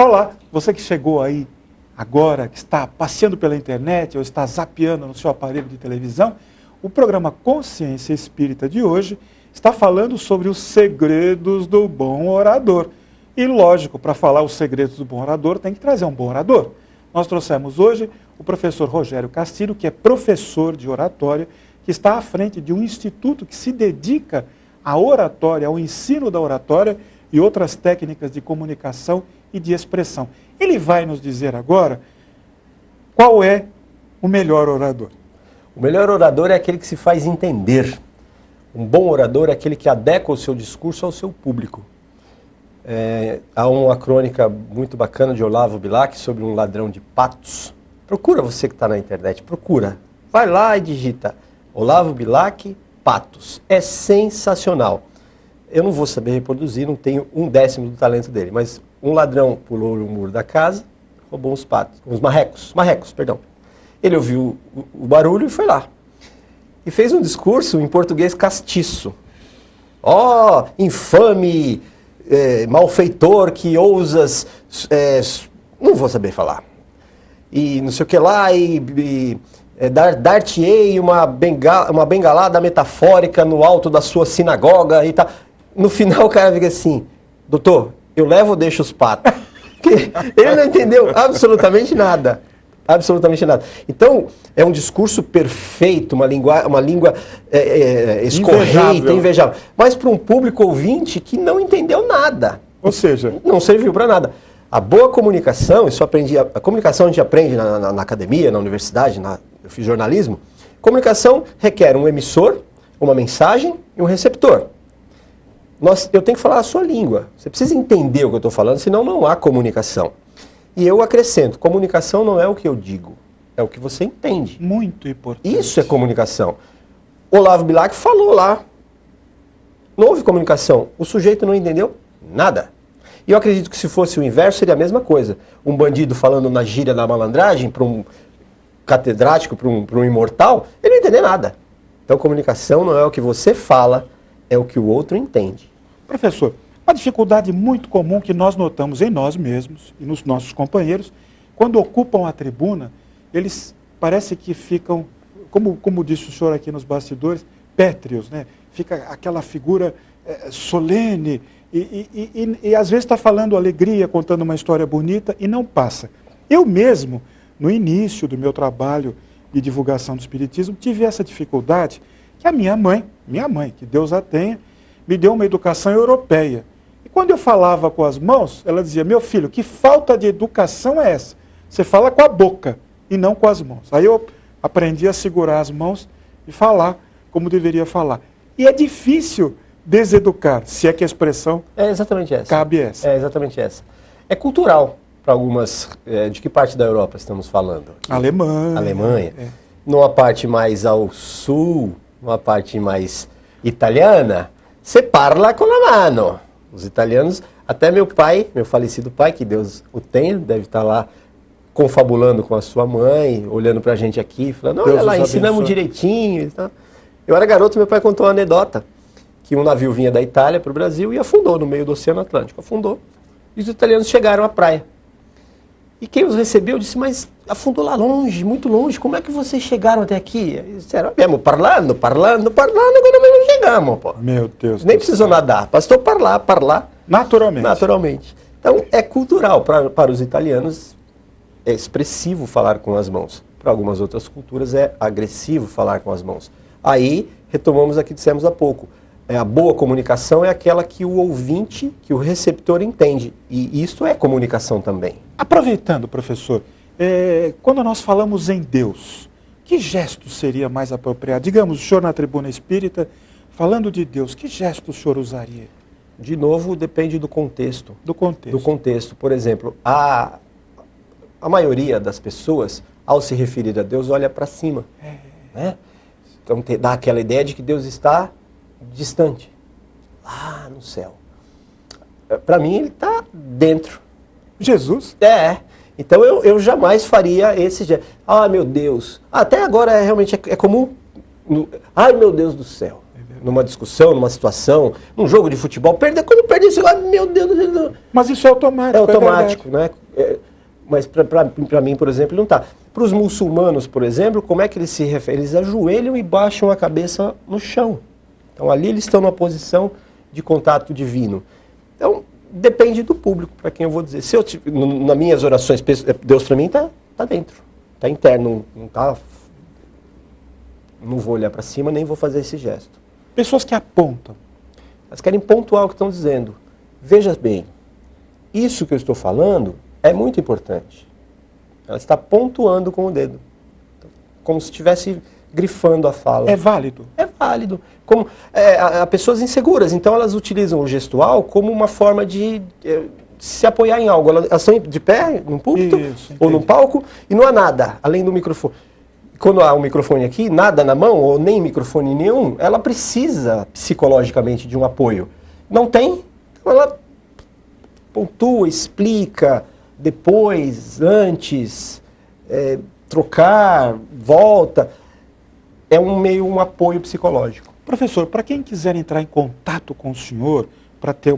Olá, você que chegou aí agora, que está passeando pela internet ou está zapeando no seu aparelho de televisão, o programa Consciência Espírita de hoje está falando sobre os segredos do bom orador. E lógico, para falar os segredos do bom orador, tem que trazer um bom orador. Nós trouxemos hoje o professor Rogério Castilho, que é professor de oratória, que está à frente de um instituto que se dedica à oratória, ao ensino da oratória e outras técnicas de comunicação e de expressão. Ele vai nos dizer agora qual é o melhor orador. O melhor orador é aquele que se faz entender. Um bom orador é aquele que adequa o seu discurso ao seu público. Há uma crônica muito bacana de Olavo Bilac sobre um ladrão de patos. Procura, você que está na internet, procura. Vai lá e digita Olavo Bilac, patos. É sensacional. Eu não vou saber reproduzir, não tenho 1/10 do talento dele, mas um ladrão pulou no muro da casa, roubou uns patos, uns marrecos, perdão. Ele ouviu o barulho e foi lá. E fez um discurso em português castiço. Ó, infame, malfeitor que ousas... não vou saber falar. E não sei o que lá, dar-te-ei uma bengalada metafórica no alto da sua sinagoga e tal. No final o cara fica assim, doutor, eu levo ou deixo os patos? Porque ele não entendeu absolutamente nada. Absolutamente nada. Então, é um discurso perfeito, uma língua escorreita, invejável. Mas para um público ouvinte que não entendeu nada. Ou seja... não serviu para nada. A boa comunicação, a comunicação a gente aprende na academia, na universidade, eu fiz jornalismo. Comunicação requer um emissor, uma mensagem e um receptor. Eu tenho que falar a sua língua. Você precisa entender o que eu estou falando, senão não há comunicação. E eu acrescento, comunicação não é o que eu digo, é o que você entende. Muito importante. Isso é comunicação. Olavo Bilac falou lá. Não houve comunicação. O sujeito não entendeu nada. E eu acredito que se fosse o inverso, seria a mesma coisa. Um bandido falando na gíria da malandragem para um catedrático, para um imortal, ele não entende nada. Então, comunicação não é o que você fala, é o que o outro entende. Professor, uma dificuldade muito comum que nós notamos em nós mesmos e nos nossos companheiros, quando ocupam a tribuna, eles parece que ficam, como disse o senhor aqui nos bastidores, pétreos, né? Fica aquela figura solene e às vezes está falando alegria, contando uma história bonita e não passa. Eu mesmo, no início do meu trabalho de divulgação do Espiritismo, tive essa dificuldade que a minha mãe, que Deus a tenha, me deu uma educação europeia. E quando eu falava com as mãos, ela dizia, meu filho, que falta de educação é essa? Você fala com a boca e não com as mãos. Aí eu aprendi a segurar as mãos e falar como deveria falar. E é difícil deseducar, se é que a expressão exatamente essa. Cabe essa. É exatamente essa. É cultural para algumas... de que parte da Europa estamos falando? Alemanha. Alemanha. Numa parte mais ao sul, numa parte mais italiana, se parla com a mano. Os italianos, até meu pai, meu falecido pai, que Deus o tenha, deve estar lá confabulando com a sua mãe, olhando pra gente aqui, falando, olha lá, ensinamos direitinho e tal. Eu era garoto, meu pai contou uma anedota, que um navio vinha da Itália para o Brasil e afundou no meio do Oceano Atlântico. Afundou. E os italianos chegaram à praia. E quem os recebeu disse, mas afundou lá longe, muito longe, como é que vocês chegaram até aqui? Eles disseram, viemos parlando, agora mesmo chegamos, pô. Meu Deus. Nem precisou nadar, bastou parlar. Naturalmente. Então, é cultural. Para os italianos, é expressivo falar com as mãos. Para algumas outras culturas, é agressivo falar com as mãos. Aí, retomamos aqui, dissemos há pouco, a boa comunicação é aquela que o ouvinte, que o receptor entende. E isso é comunicação também. Aproveitando, professor, quando nós falamos em Deus, que gesto seria mais apropriado? Digamos, o senhor na tribuna espírita, falando de Deus, que gesto o senhor usaria? De novo, depende do contexto. Do contexto. Por exemplo, a maioria das pessoas, ao se referir a Deus, olha para cima. Né? Então dá aquela ideia de que Deus está distante, lá no céu. Para mim, ele está dentro. Jesus? Então eu jamais faria esse gesto. Meu Deus. Até agora realmente é comum. Ai, meu Deus do céu. numa discussão, numa situação, num jogo de futebol, quando perde isso lá, meu Deus do céu. Mas isso é automático. É automático, né? Mas para mim, por exemplo, não está. Para os muçulmanos, por exemplo, como é que eles se referem? Eles ajoelham e baixam a cabeça no chão. Então ali eles estão numa posição de contato divino. Então depende do público, para quem eu vou dizer. Se eu, nas minhas orações, Deus para mim está dentro, está interno, não está. Não vou olhar para cima, nem vou fazer esse gesto. Pessoas que apontam. Elas querem pontuar o que estão dizendo. Veja bem, isso que eu estou falando é muito importante. Ela está pontuando com o dedo. Como se estivesse grifando a fala. É válido? É válido. Como, há pessoas inseguras, então elas utilizam o gestual como uma forma de se apoiar em algo. Elas estão de pé, num púlpito, ou num palco, e não há nada, além do microfone. Quando há um microfone aqui, nada na mão, ou nem microfone nenhum, ela precisa psicologicamente de um apoio. Não tem, então ela pontua, explica, depois, antes, trocar, volta. É um apoio psicológico. Professor, para quem quiser entrar em contato com o senhor, para ter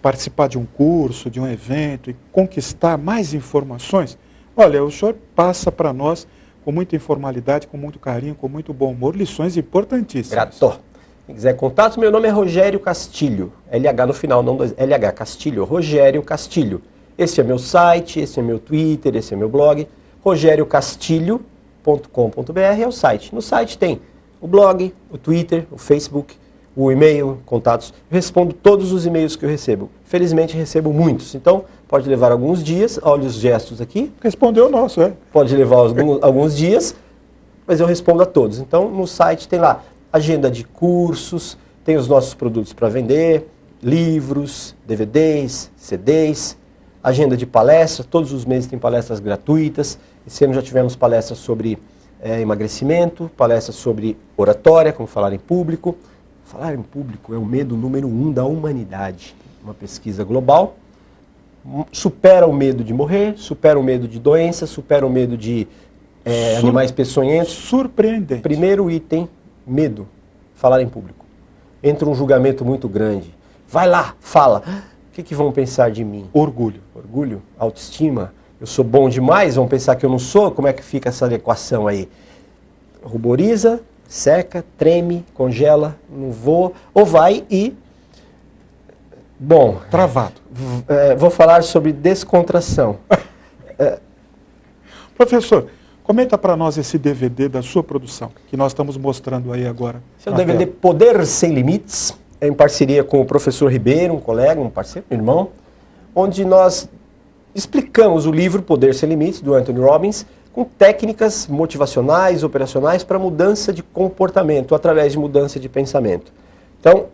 participar de um curso, de um evento e conquistar mais informações, olha, o senhor passa para nós com muita informalidade, com muito carinho, com muito bom humor, lições importantíssimas. Grato. Quem quiser contato, meu nome é Rogério Castilho. LH no final, não dois. LH Castilho, Rogério Castilho. Esse é meu site, esse é meu Twitter, esse é meu blog. rogeriocastilho.com.br é o site. No site tem o blog, o Twitter, o Facebook, o e-mail, contatos. Eu respondo todos os e-mails que eu recebo. Felizmente recebo muitos. Então, pode levar alguns dias. Olha os gestos aqui. Respondeu o nosso, é? Pode levar alguns dias, mas eu respondo a todos. Então, no site tem lá agenda de cursos, tem os nossos produtos para vender, livros, DVDs, CDs, agenda de palestra. Todos os meses tem palestras gratuitas. Esse ano já tivemos palestras sobre emagrecimento, palestras sobre oratória, como falar em público. Falar em público é o medo número 1 da humanidade. Uma pesquisa global. Supera o medo de morrer, supera o medo de doença, supera o medo de animais peçonhentos. Surpreendente. Primeiro item, medo. Falar em público. Entra um julgamento muito grande. Vai lá, fala. O que vão pensar de mim? Orgulho. Orgulho, autoestima. Eu sou bom demais, vão pensar que eu não sou? Como é que fica essa equação aí? Ruboriza, seca, treme, congela, não vou, ou vai e... Bom, travado. Vou falar sobre descontração. Professor, comenta para nós esse DVD da sua produção, que nós estamos mostrando aí agora. Esse é o DVD Poder Sem Limites, em parceria com o professor Ribeiro, um colega, um parceiro, um irmão, onde nós explicamos o livro Poder Sem Limites, do Anthony Robbins, com técnicas motivacionais, operacionais para mudança de comportamento, através de mudança de pensamento. Então,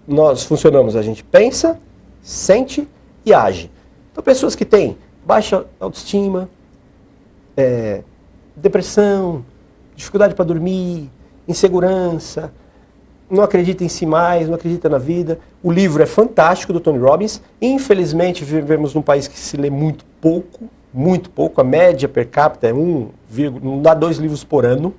nós funcionamos, a gente pensa, sente e age. Então, pessoas que têm baixa autoestima, depressão, dificuldade para dormir, insegurança, não acredita em si mais, não acredita na vida. O livro é fantástico, do Tony Robbins. Infelizmente, vivemos num país que se lê muito pouco. A média per capita é não dá 2 livros por ano,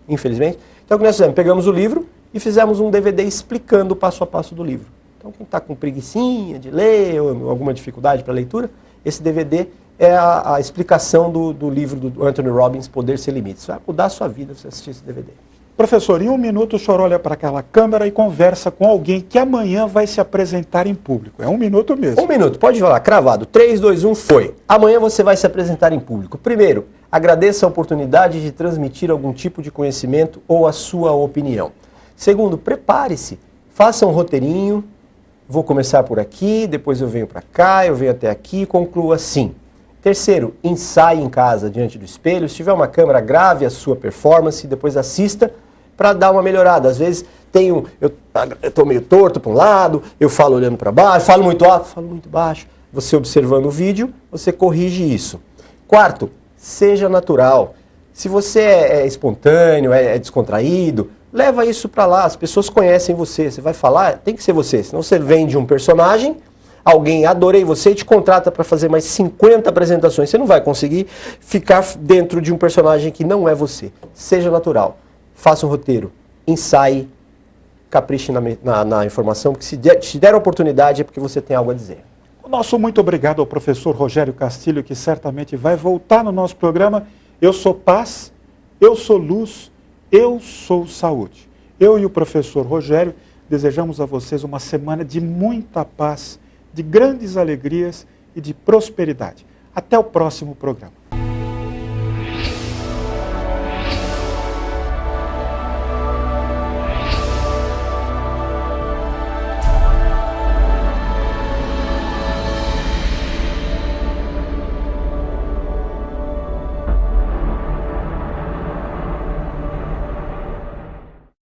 infelizmente. Então, o que nós fizemos? Pegamos o livro e fizemos um DVD explicando o passo a passo do livro. Então, quem está com preguicinha de ler ou alguma dificuldade para leitura, esse DVD é a explicação do livro do Anthony Robbins, Poder Sem Limites. Vai mudar a sua vida se você assistir esse DVD. Professor, em 1 minuto o senhor olha para aquela câmera e conversa com alguém que amanhã vai se apresentar em público. É 1 minuto mesmo. 1 minuto, pode falar, cravado. 3, 2, 1, foi. Amanhã você vai se apresentar em público. Primeiro, agradeça a oportunidade de transmitir algum tipo de conhecimento ou a sua opinião. Segundo, prepare-se. Faça um roteirinho. Vou começar por aqui, depois eu venho para cá, eu venho até aqui, conclua assim. Terceiro, ensaie em casa, diante do espelho. Se tiver uma câmera, grave a sua performance, depois assista para dar uma melhorada. Às vezes eu estou meio torto para um lado, eu falo olhando para baixo, falo muito alto, falo muito baixo. Você observando o vídeo, você corrige isso. Quarto, seja natural. Se você é espontâneo, é descontraído, leva isso para lá. As pessoas conhecem você. Você vai falar, tem que ser você. Senão você vende um personagem, alguém adorei você e te contrata para fazer mais 50 apresentações. Você não vai conseguir ficar dentro de um personagem que não é você. Seja natural. Faça um roteiro, ensaie capriche na informação, porque se der oportunidade é porque você tem algo a dizer. O nosso muito obrigado ao professor Rogério Castilho, que certamente vai voltar no nosso programa. Eu sou paz, eu sou luz, eu sou saúde. Eu e o professor Rogério desejamos a vocês uma semana de muita paz, de grandes alegrias e de prosperidade. Até o próximo programa.